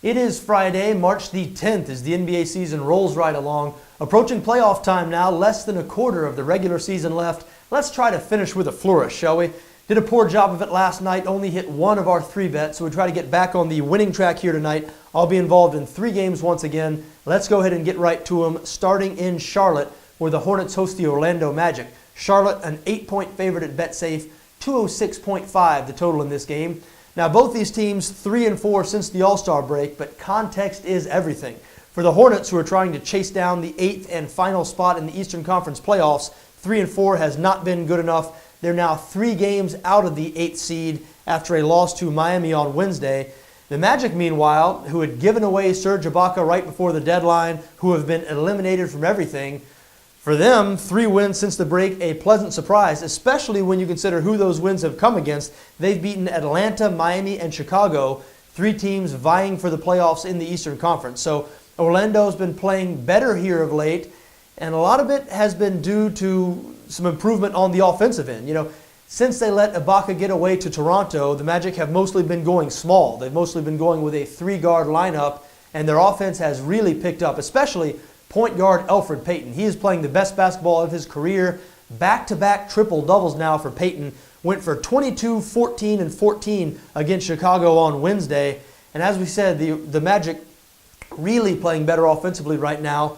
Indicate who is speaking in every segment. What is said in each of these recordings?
Speaker 1: It is Friday, March the 10th, as the NBA season rolls right along. Approaching playoff time now, less than a quarter of the regular season left. Let's try to finish with a flourish, shall we? Did a poor job of it last night, only hit one of our 3 bets, so we try to get back on the winning track here tonight. I'll be involved in 3 games once again. Let's go ahead and get right to them, starting in Charlotte, where the Hornets host the Orlando Magic. Charlotte, an 8-point favorite at Betsafe, 206.5 the total in this game. Now, both these teams 3-4 since the All-Star break, but context is everything. For the Hornets, who are trying to chase down the 8th and final spot in the Eastern Conference playoffs, 3-4 has not been good enough. They're now 3 games out of the 8th seed after a loss to Miami on Wednesday. The Magic, meanwhile, who had given away Serge Ibaka right before the deadline, who have been eliminated from everything, for them, 3 wins since the break, a pleasant surprise, especially when you consider who those wins have come against. They've beaten Atlanta, Miami, and Chicago, 3 teams vying for the playoffs in the Eastern Conference. So Orlando's been playing better here of late, and a lot of it has been due to some improvement on the offensive end. You know, since they let Ibaka get away to Toronto, the Magic have mostly been going small. They've mostly been going with a 3-guard lineup, and their offense has really picked up, especially point guard Elfrid Payton. He is playing the best basketball of his career. Back-to-back triple-doubles now for Payton. Went for 22, 14, and 14 against Chicago on Wednesday. And as we said, the Magic really playing better offensively right now.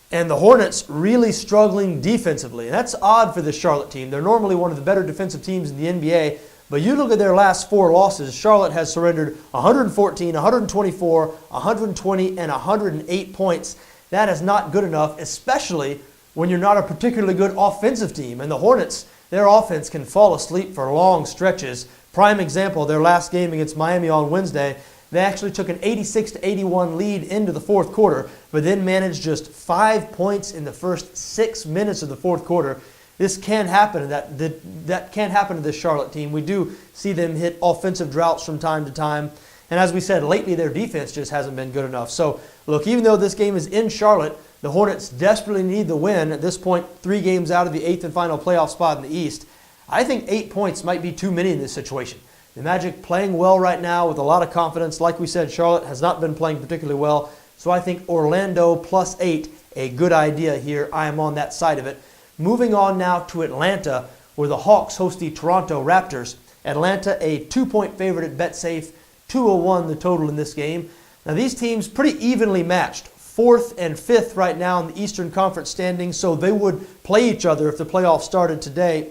Speaker 1: And the Hornets really struggling defensively. And that's odd for this Charlotte team. They're normally one of the better defensive teams in the NBA. But you look at their last 4 losses, Charlotte has surrendered 114, 124, 120, and 108 points. That is not good enough, especially when you're not a particularly good offensive team. And the Hornets, their offense can fall asleep for long stretches. Prime example, their last game against Miami on Wednesday, they actually took an 86-81 lead into the 4th quarter, but then managed just 5 points in the first 6 minutes of the 4th quarter. This can happen. That can't happen to this Charlotte team. We do see them hit offensive droughts from time to time. And as we said, lately their defense just hasn't been good enough. So, look, even though this game is in Charlotte, the Hornets desperately need the win. At this point, 3 games out of the 8th and final playoff spot in the East. I think 8 points might be too many in this situation. The Magic playing well right now with a lot of confidence. Like we said, Charlotte has not been playing particularly well. So I think Orlando plus 8, a good idea here. I am on that side of it. Moving on now to Atlanta, where the Hawks host the Toronto Raptors. Atlanta, a 2-point favorite at Betsafe. 201 the total in this game. Now these teams pretty evenly matched. 4th and 5th right now in the Eastern Conference standings, so they would play each other if the playoffs started today.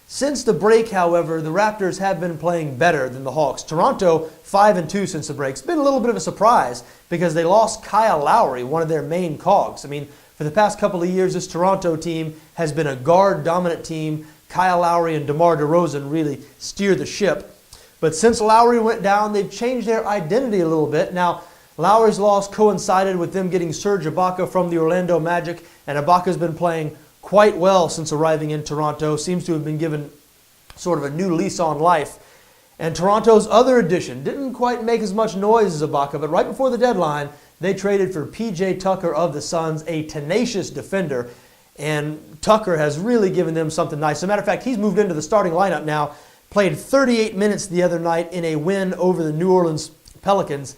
Speaker 1: Since the break, however, the Raptors have been playing better than the Hawks. Toronto, 5-2 since the break. It's been a little bit of a surprise because they lost Kyle Lowry, one of their main cogs. I mean, for the past couple of years, this Toronto team has been a guard-dominant team. Kyle Lowry and DeMar DeRozan really steer the ship. But since Lowry went down, they've changed their identity a little bit. Now, Lowry's loss coincided with them getting Serge Ibaka from the Orlando Magic, and Ibaka's been playing quite well since arriving in Toronto. Seems to have been given sort of a new lease on life. And Toronto's other addition didn't quite make as much noise as Ibaka, but right before the deadline, they traded for P.J. Tucker of the Suns, a tenacious defender. And Tucker has really given them something nice. As a matter of fact, he's moved into the starting lineup now. Played 38 minutes the other night in a win over the New Orleans Pelicans.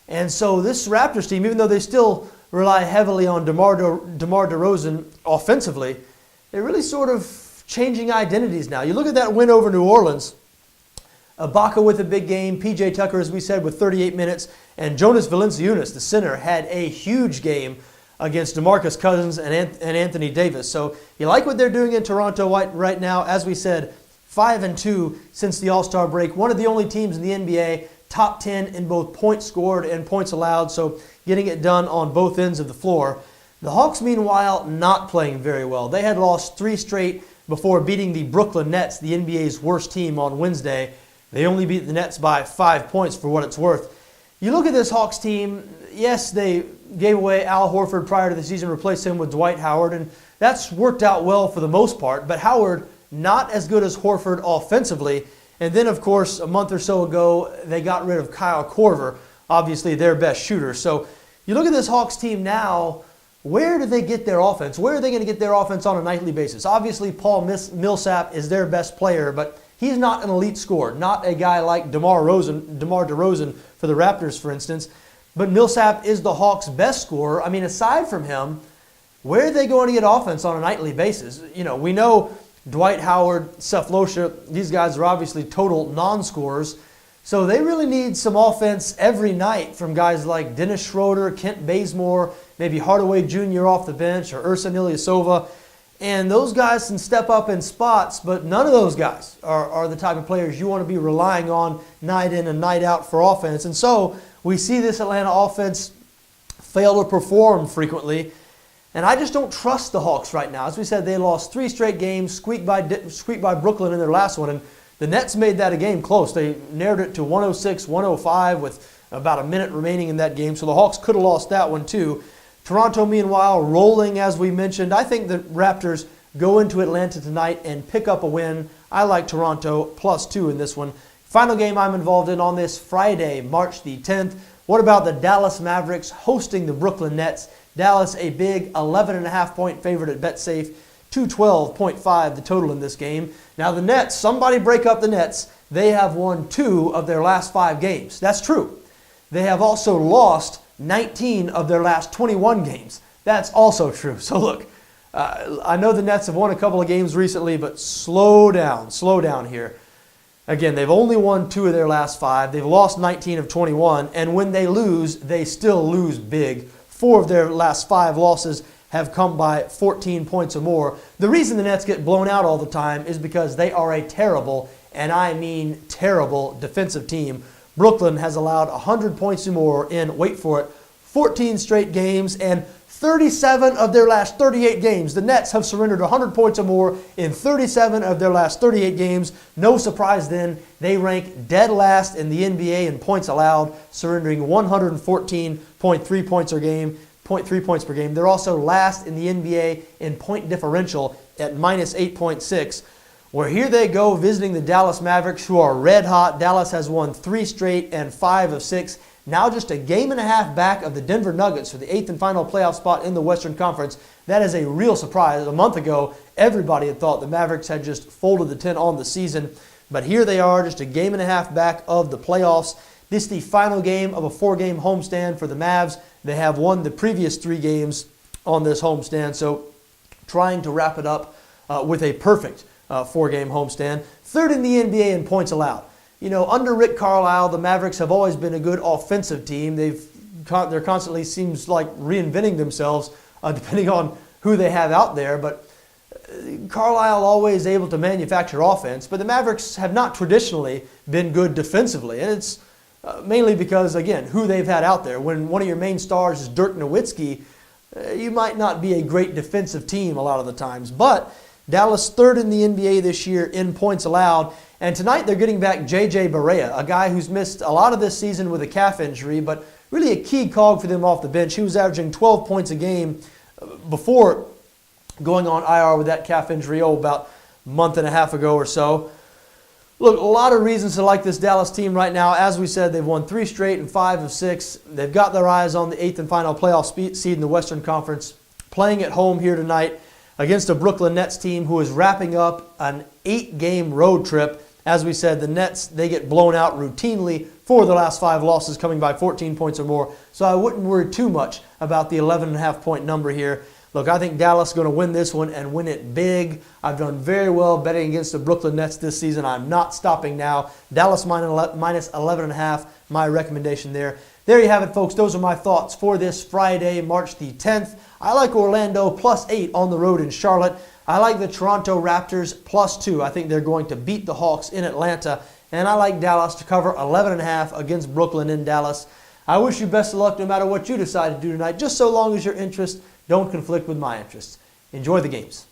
Speaker 1: And so this Raptors team, even though they still rely heavily on DeMar DeRozan offensively, they're really sort of changing identities now. You look at that win over New Orleans, Ibaka with a big game, P.J. Tucker, as we said, with 38 minutes, and Jonas Valanciunas, the center, had a huge game against DeMarcus Cousins and Anthony Davis. So you like what they're doing in Toronto right now. As we said, 5-2 since the All-Star break. One of the only teams in the NBA top 10 in both points scored and points allowed, so getting it done on both ends of the floor. The Hawks, meanwhile, not playing very well. They had lost 3 straight before beating the Brooklyn Nets, the NBA's worst team, on Wednesday. They only beat the Nets by 5 points for what it's worth. You look at this Hawks team, yes, they gave away Al Horford prior to the season, replaced him with Dwight Howard, and that's worked out well for the most part, but Howard not as good as Horford offensively. And then, of course, a month or so ago, they got rid of Kyle Korver, obviously their best shooter. So you look at this Hawks team now, where do they get their offense? Where are they going to get their offense on a nightly basis? Obviously, Paul Millsap is their best player, but He's not an elite scorer, not a guy like DeMar DeRozan for the Raptors, for instance. But Millsap is the Hawks' best scorer. I mean, aside from him, where are they going to get offense on a nightly basis? We know Dwight Howard, Sefolosha, these guys are obviously total non-scorers. So they really need some offense every night from guys like Dennis Schroeder, Kent Bazemore, maybe Hardaway Jr. off the bench, or Ersan Ilyasova. And those guys can step up in spots, but none of those guys are the type of players you want to be relying on night in and night out for offense. And so we see this Atlanta offense fail to perform frequently. And I just don't trust the Hawks right now. As we said, they lost 3 straight games, squeaked by Brooklyn in their last one. And the Nets made that a game close. They narrowed it to 106-105 with about a minute remaining in that game. So the Hawks could have lost that one too. Toronto, meanwhile, rolling as we mentioned. I think the Raptors go into Atlanta tonight and pick up a win. I like Toronto +2 in this one. Final game I'm involved in on this Friday, March the 10th. What about the Dallas Mavericks hosting the Brooklyn Nets? Dallas, a big 11.5-point favorite at Betsafe. 212.5 the total in this game. Now the Nets, somebody break up the Nets. They have won 2 of their last 5 games. That's true. They have also lost 19 of their last 21 games. That's also true. So look, I know the Nets have won a couple of games recently, but slow down here. Again, they've only won 2 of their last 5. They've lost 19 of 21, and when they lose, they still lose big. 4 of their last 5 losses have come by 14 points or more. The reason the Nets get blown out all the time is because they are a terrible, and I mean terrible, defensive team. Brooklyn has allowed 100 points or more in, wait for it, 14 straight games, and 37 of their last 38 games. The Nets have surrendered 100 points or more in 37 of their last 38 games. No surprise then, they rank dead last in the NBA in points allowed, surrendering 114.3 points per game. 0.3 points per game. They're also last in the NBA in point differential at -8.6. Where here they go visiting the Dallas Mavericks, who are red hot. Dallas has won 3 straight and 5 of 6. Now just a game and a half back of the Denver Nuggets for the 8th and final playoff spot in the Western Conference. That is a real surprise. A month ago, everybody had thought the Mavericks had just folded the tent on the season. But here they are, just a game and a half back of the playoffs. This is the final game of a 4-game homestand for the Mavs. They have won the previous 3 games on this homestand, so trying to wrap it up with a perfect 4-game homestand. 3rd in the NBA in points allowed. Under Rick Carlisle, the Mavericks have always been a good offensive team. They're constantly, seems like, reinventing themselves depending on who they have out there. But Carlisle always able to manufacture offense. But the Mavericks have not traditionally been good defensively. And it's mainly because, again, who they've had out there. When one of your main stars is Dirk Nowitzki, you might not be a great defensive team a lot of the times. But Dallas 3rd in the NBA this year in points allowed. And tonight they're getting back J.J. Barea, a guy who's missed a lot of this season with a calf injury, but really a key cog for them off the bench. He was averaging 12 points a game before going on IR with that calf injury, about a month and a half ago or so. Look, a lot of reasons to like this Dallas team right now. As we said, they've won 3 straight and 5 of 6. They've got their eyes on the 8th and final playoff seed in the Western Conference, playing at home here tonight against a Brooklyn Nets team who is wrapping up an 8-game road trip. As we said, the Nets, they get blown out routinely for the last 5 losses, coming by 14 points or more. So I wouldn't worry too much about the 11.5-point number here. Look, I think Dallas is going to win this one and win it big. I've done very well betting against the Brooklyn Nets this season. I'm not stopping now. Dallas minus 11.5, my recommendation there. There you have it, folks. Those are my thoughts for this Friday, March the 10th. I like Orlando +8 on the road in Charlotte. I like the Toronto Raptors +2. I think they're going to beat the Hawks in Atlanta. And I like Dallas to cover 11.5 against Brooklyn in Dallas. I wish you best of luck no matter what you decide to do tonight, just so long as your interests don't conflict with my interests. Enjoy the games.